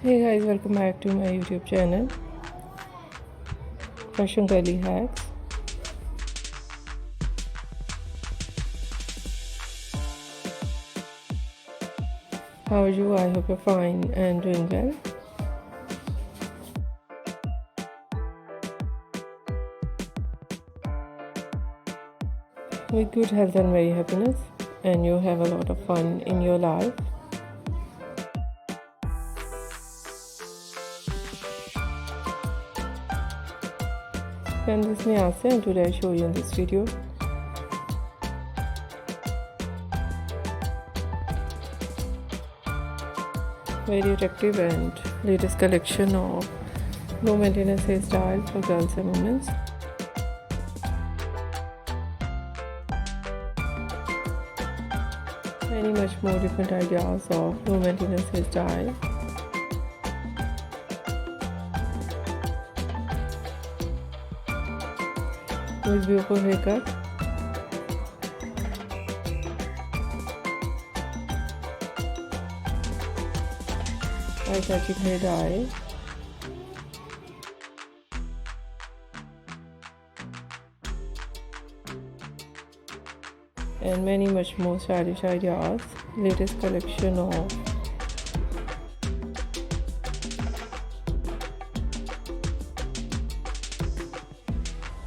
Hey guys, welcome back to my YouTube channel, Fashion Girly Hacks. How are you? I hope you're fine and doing well. With good health and very happiness, and you have a lot of fun in your life. And this is Asa, and today I show you in this video very attractive and latest collection of low maintenance hairstyle for girls and women. Many much more different ideas of low maintenance hairstyle. With beautiful haircut. Eye-catching hair dye. And many much more stylish ideas. Latest collection of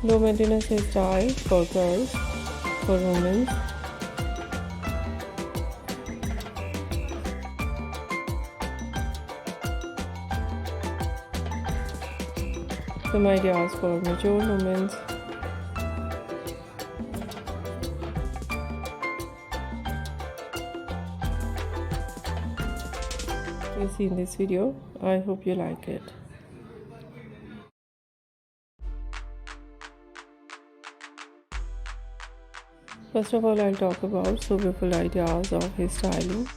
low maintenance hairstyle for girls, for women. Some ideas for mature women. You see in this video. I hope you like it. First of all, I'll talk about so beautiful ideas of hairstyling.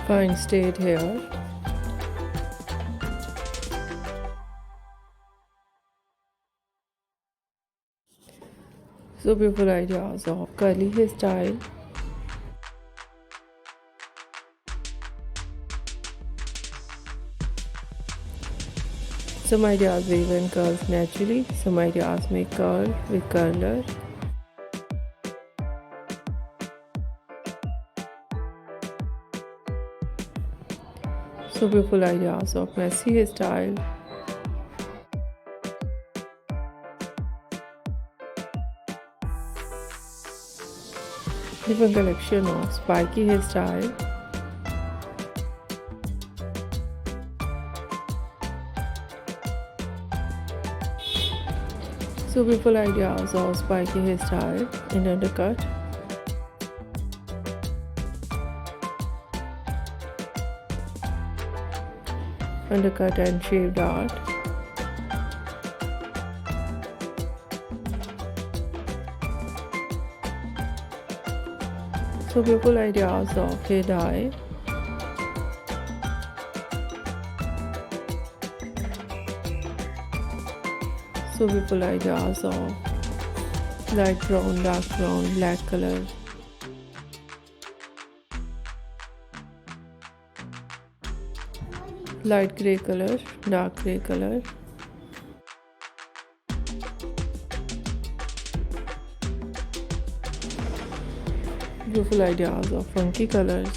Fine straight hair. So beautiful ideas of curly hairstyle. Some ideas weave in curls naturally. Some ideas make curl with curler. So beautiful ideas of messy hairstyle. Different collection of spiky hairstyle. So beautiful ideas of spiky hairstyle in undercut. undercut and shaved art. So beautiful ideas of hair dye. So beautiful ideas of light brown, dark brown, black color. Light grey color, dark grey color. Beautiful ideas of funky colors.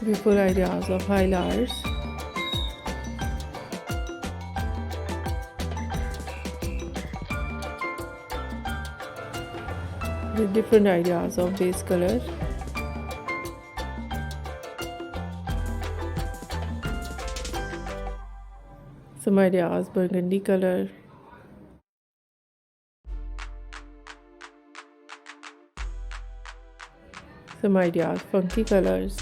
Beautiful ideas of highlights. With different ideas of base color. Some ideas burgundy color. Some ideas funky colors.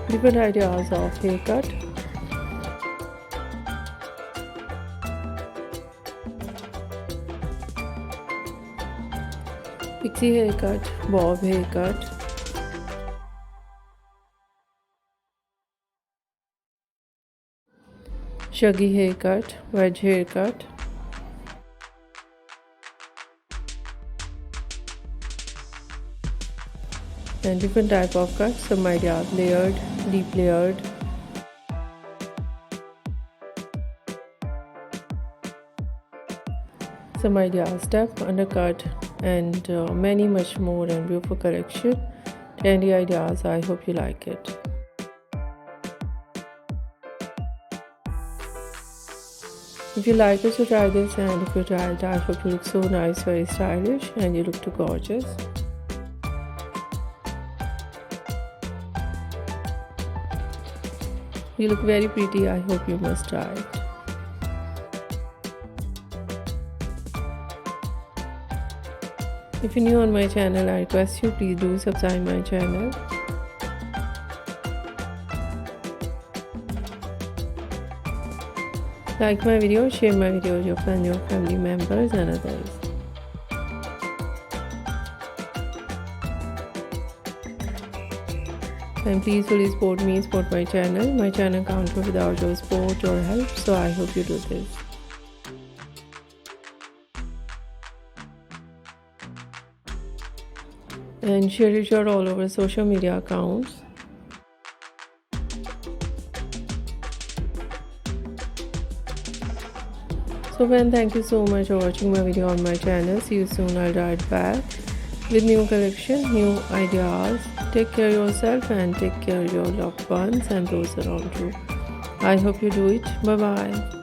Different ideas of haircut. Pixie haircut, bob haircut. Shaggy haircut, wedge haircut. And different type of cuts, some ideas layered, deep layered. Some ideas step, undercut, and many much more and beautiful collection. Trendy ideas, I hope you like it. If you like it, so try this, and if you try it, I hope you look so nice, very stylish, and you look too gorgeous. You look very pretty, I hope you must try it. If you're new on my channel, I request you please do subscribe my channel. Like my video, share my video with your friends, your family members and others. And please fully support me, support my channel. My channel can't grow without your support or help, so I hope you do this. And share it your all over social media accounts. So friends, thank you so much for watching my video on my channel. See you soon. I'll write back with new collection, new ideas. Take care of yourself and take care of your loved ones and those around you. I hope you do it. Bye bye.